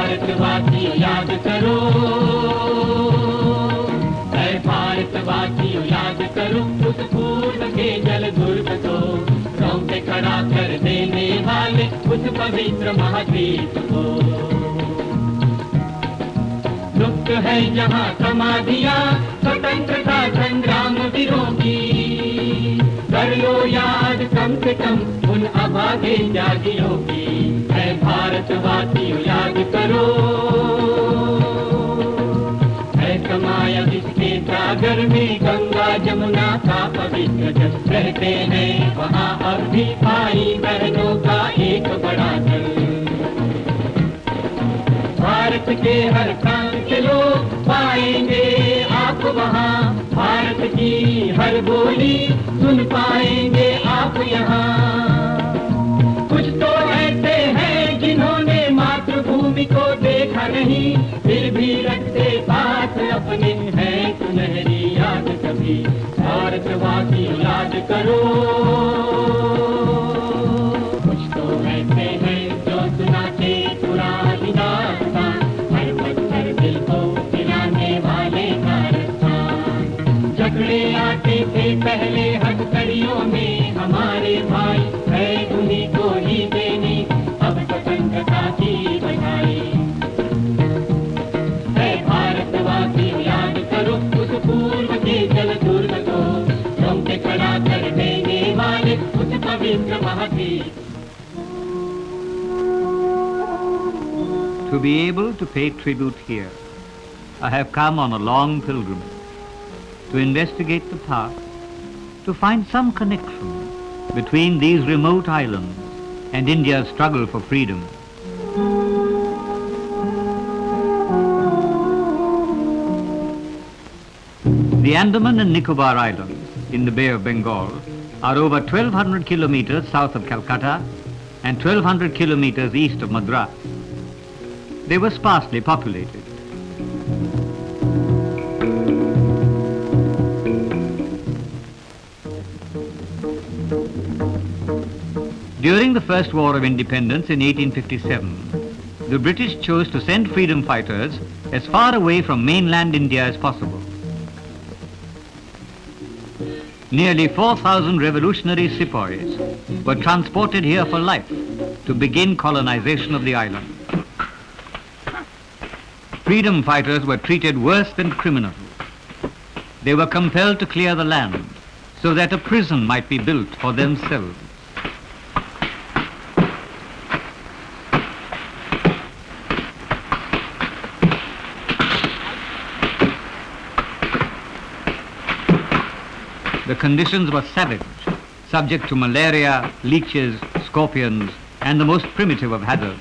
भारतवासियों याद करो, ऐ भारतवासियों याद करो, उस पूर्व के जल दुर्ग को रोंगटे खड़ा कर देने वाले उस पवित्र महाद्वीप को। लुप्त है जहाँ समाधियाँ स्वतंत्रता संग्राम वीरों की, कर लो याद कम से कम उन अभागे त्यागियों की। ऐ भारतवासियों याद करो, ऐ समाया जिसके सागर में गंगा जमुना का पवित्र जल रहते हैं, वहाँ अब भी भाई बहनों का एक बड़ा दल। भारत के हर प्रांत के लोग पाएंगे आप वहाँ, भारत की हर बोली सुन पाएंगे आप यहाँ। कुछ तो ऐसे हैं जिन्होंने मातृभूमि को देखा नहीं, फिर भी रखते पास अपने हैं सुनहरी याद कभी। भारतवासियों याद करो, कुछ तो ऐसे हैं जो सुनाते पुरानी दास्तां, हर पत्थर दिल को दिलाने वाले कारस्तान। झगड़े आते थे पहले हथकड़ियों में हमारे भाई, है उन्हीं को ही देनी अब स्वतंत्रता की बधाई। है भारतवासियों याद करो, उस पूर्व के जल दुर्ग को रोंगटे खड़ा कर देने वाले उस पवित्र महाद्वीप। To be able to pay tribute here, I have come on a long pilgrimage to investigate the past, to find some connection between these remote islands and India's struggle for freedom. The Andaman and Nicobar Islands in the Bay of Bengal are over 1,200 kilometers south of Calcutta and 1,200 kilometers east of Madras. They were sparsely populated. During the First War of Independence in 1857, the British chose to send freedom fighters as far away from mainland India as possible. Nearly 4,000 revolutionary sepoys were transported here for life to begin colonization of the island. Freedom fighters were treated worse than criminals. They were compelled to clear the land so that a prison might be built for themselves. The conditions were savage, subject to malaria, leeches, scorpions, and the most primitive of hazards.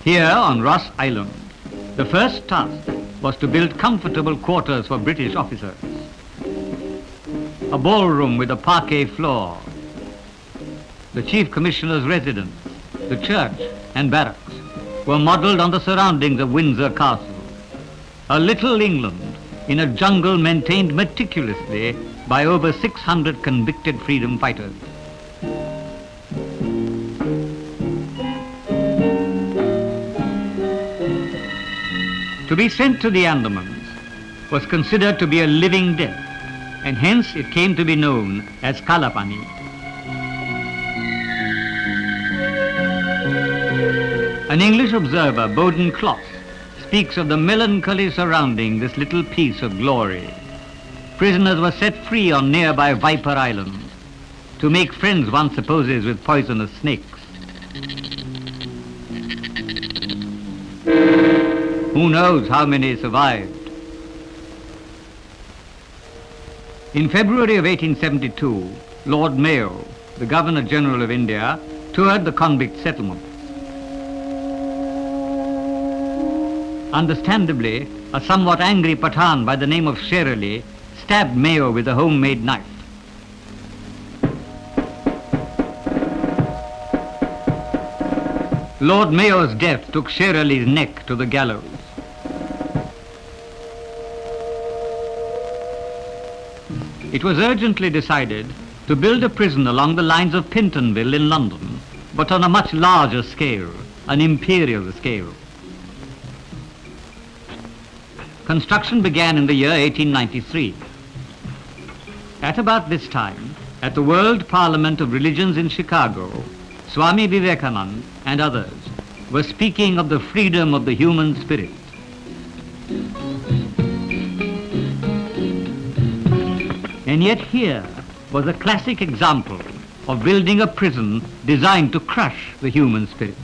Here on Ross Island, the first task was to build comfortable quarters for British officers. A ballroom with a parquet floor, the Chief Commissioner's residence, the church and barracks were modelled on the surroundings of Windsor Castle, a little England in a jungle maintained meticulously by over 600 convicted freedom fighters. To be sent to the Andamans was considered to be a living death, and hence it came to be known as Kalapani. An English observer, Bowden Closs, speaks of the melancholy surrounding this little piece of glory. Prisoners were set free on nearby Viper Islands to make friends, one supposes, with poisonous snakes. Who knows how many survived? In February of 1872, Lord Mayo, the Governor General of India, toured the convict settlement. Understandably, a somewhat angry Pathan by the name of Sher Ali stabbed Mayo with a homemade knife. Lord Mayo's death took Sher Ali's neck to the gallows. It was urgently decided to build a prison along the lines of Pentonville in London, but on a much larger scale, an imperial scale. Construction began in the year 1893. At about this time, at the World Parliament of Religions in Chicago, Swami Vivekananda and others were speaking of the freedom of the human spirit. And yet here was a classic example of building a prison designed to crush the human spirit.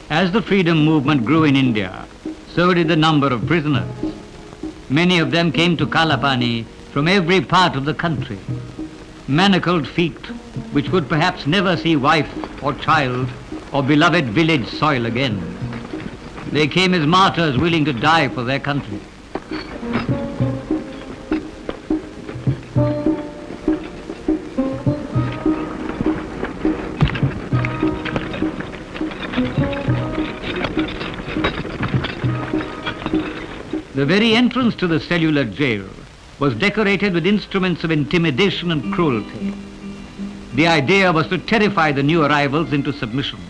As the freedom movement grew in India, so did the number of prisoners. Many of them came to Kalapani from every part of the country. Manacled feet, which would perhaps never see wife or child or beloved village soil again. They came as martyrs willing to die for their country. The very entrance to the cellular jail was decorated with instruments of intimidation and cruelty. The idea was to terrify the new arrivals into submission.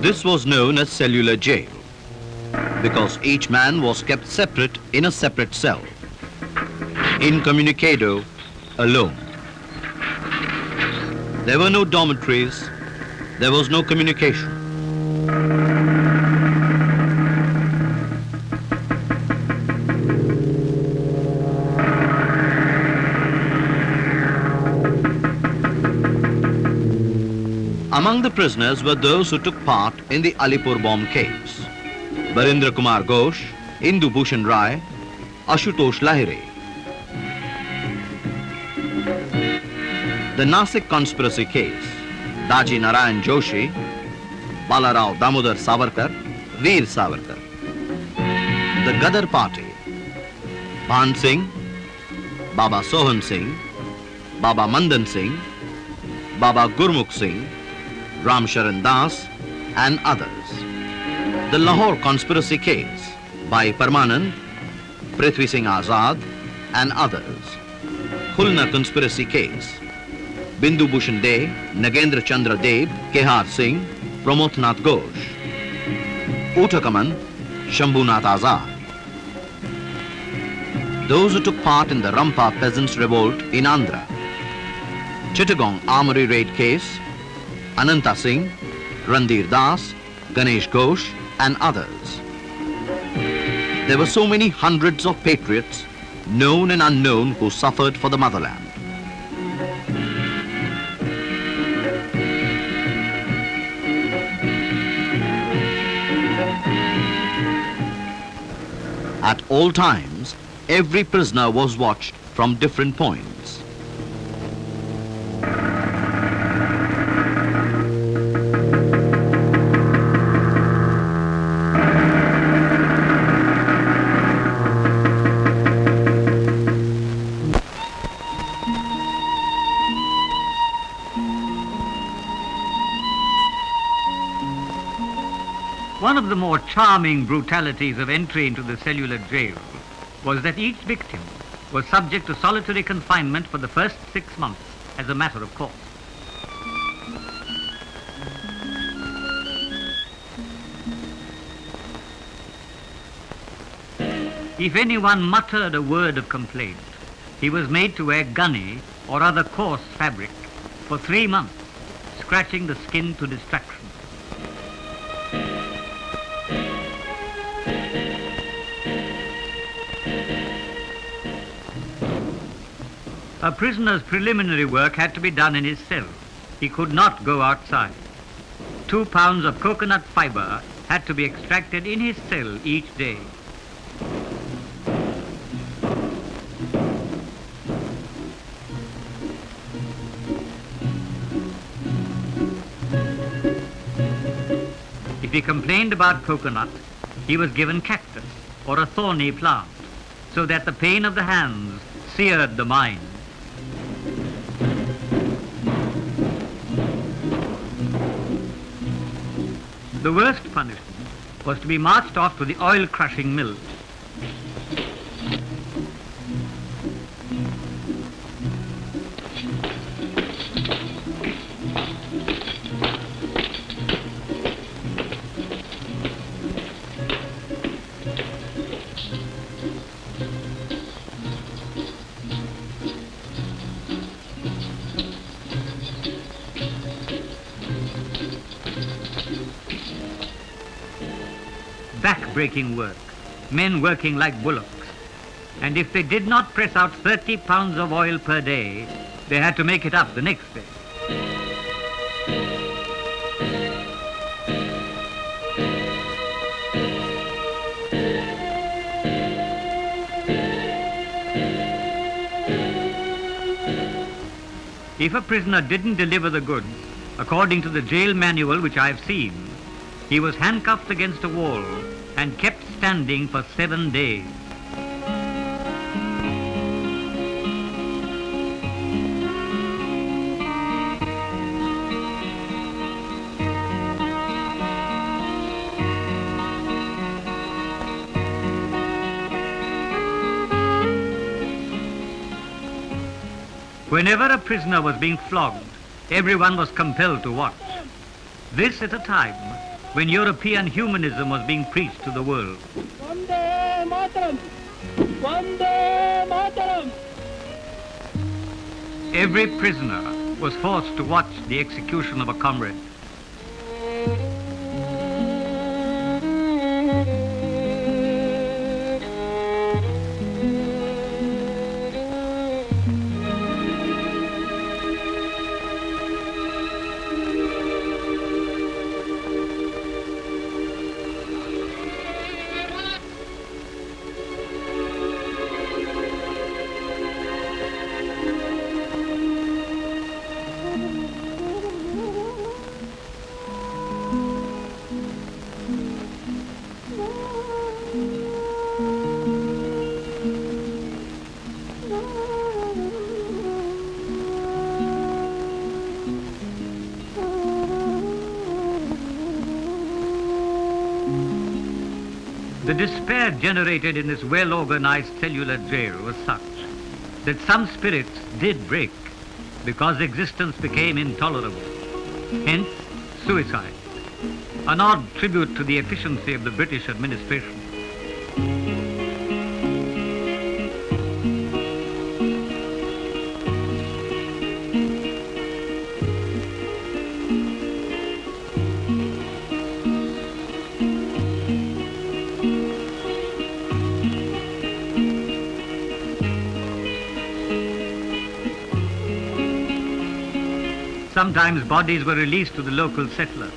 This was known as cellular jail because each man was kept separate in a separate cell, incommunicado, alone. There were no dormitories, there was no communication. Among the prisoners were those who took part in the Alipur bomb case: Barindra Kumar Ghosh, Indu Bhushan Rai, Ashutosh Lahire. The Nasik conspiracy case: Daji Narayan Joshi, Balarao Damodar Savarkar, Veer Savarkar. The Gadar party: Bhan Singh, Baba Sohan Singh, Baba Mandan Singh, Baba Gurmukh Singh, Ram Sharan Das and others. The Lahore conspiracy case by Parmanand, Prithvi Singh Azad and others. Khulna conspiracy case: Bindu Bhushan De, Nagendra Chandra Deb, Kehar Singh, Pramodnath Ghosh. Utakaman, Shambhunath Azad. Those who took part in the Rampa peasants' revolt in Andhra. Chittagong armory raid case: Ananta Singh, Randir Das, Ganesh Ghosh and others. There were so many hundreds of patriots, known and unknown, who suffered for the motherland. At all times, every prisoner was watched from different points. One of the more charming brutalities of entry into the cellular jail was that each victim was subject to solitary confinement for the first 6 months as a matter of course. If anyone muttered a word of complaint, he was made to wear gunny or other coarse fabric for 3 months, scratching the skin to distraction. A prisoner's preliminary work had to be done in his cell. He could not go outside. 2 pounds of coconut fibre had to be extracted in his cell each day. If he complained about coconut, he was given cactus or a thorny plant, so that the pain of the hands seared the mind. The worst punishment was to be marched off to the oil crushing mills. Back-breaking work, men working like bullocks. And if they did not press out 30 pounds of oil per day, they had to make it up the next day. If a prisoner didn't deliver the goods, according to the jail manual which I have seen, he was handcuffed against a wall and kept standing for 7 days. Whenever a prisoner was being flogged, everyone was compelled to watch. This at a time when European humanism was being preached to the world. Vande Mataram! Vande Mataram! Every prisoner was forced to watch the execution of a comrade. The despair generated in this well-organized cellular jail was such that some spirits did break because existence became intolerable. Hence, suicide, an odd tribute to the efficiency of the British administration. Sometimes bodies were released to the local settlers,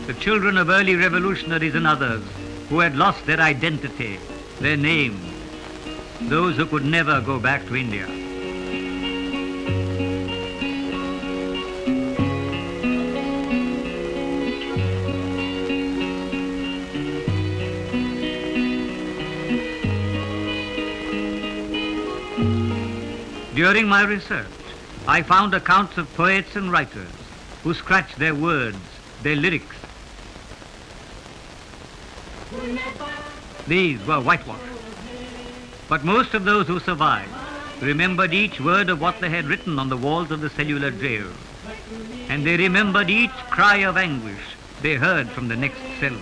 the children of early revolutionaries and others who had lost their identity, their names, those who could never go back to India. During my research, I found accounts of poets and writers who scratched their words, their lyrics. These were whitewashed. But most of those who survived remembered each word of what they had written on the walls of the cellular jail. And they remembered each cry of anguish they heard from the next cell.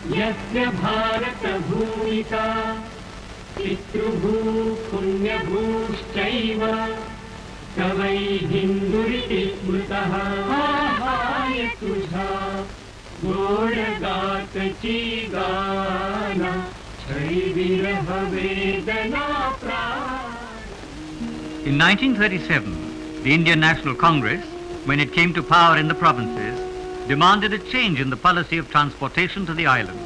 यस्य भारत भूमिका पितृभू पुण्यभूश्चैव तवै हिंदुरिति स्मृतः हाय तुझा गोड गातची गाना In 1937, the Indian National Congress, when it came to power in the provinces, demanded a change in the policy of transportation to the islands.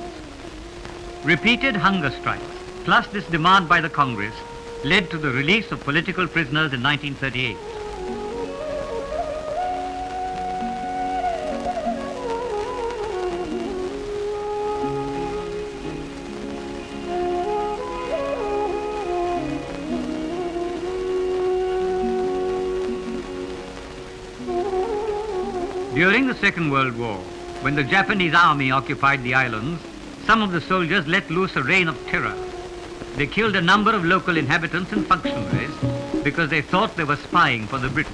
Repeated hunger strikes, plus this demand by the Congress, led to the release of political prisoners in 1938. During the Second World War, when the Japanese army occupied the islands, some of the soldiers let loose a reign of terror. They killed a number of local inhabitants and functionaries because they thought they were spying for the British.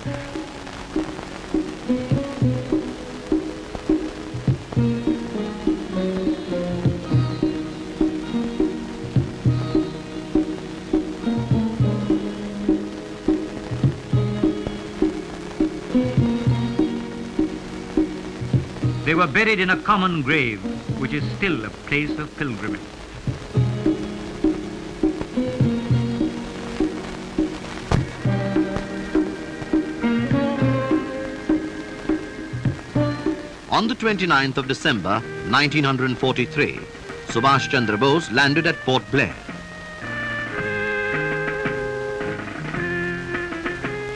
They were buried in a common grave, which is still a place of pilgrimage. On the 29th of December, 1943, Subhash Chandra Bose landed at Port Blair.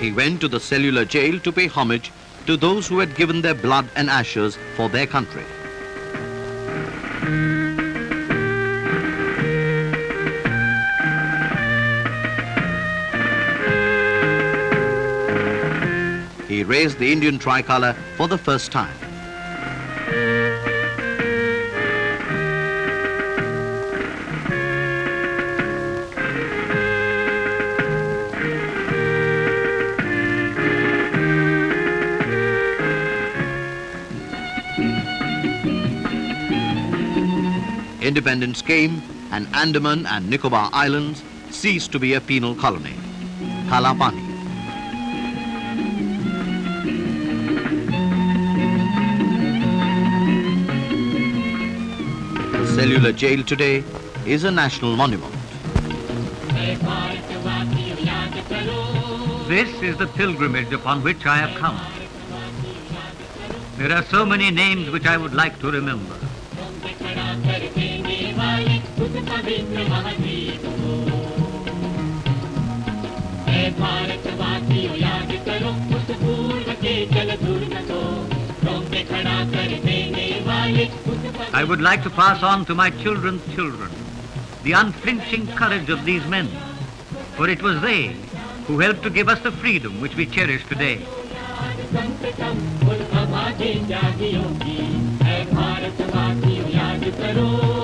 He went to the cellular jail to pay homage to those who had given their blood and ashes for their country. He raised the Indian tricolour for the first time. Independence came and Andaman and Nicobar Islands ceased to be a penal colony. Kalapani. The cellular jail today is a national monument. This is the pilgrimage upon which I have come. There are so many names which I would like to remember. I would like to pass on to my children's children the unflinching courage of these men, for it was they who helped to give us the freedom which we cherish today. है भारतवासियों याद करो।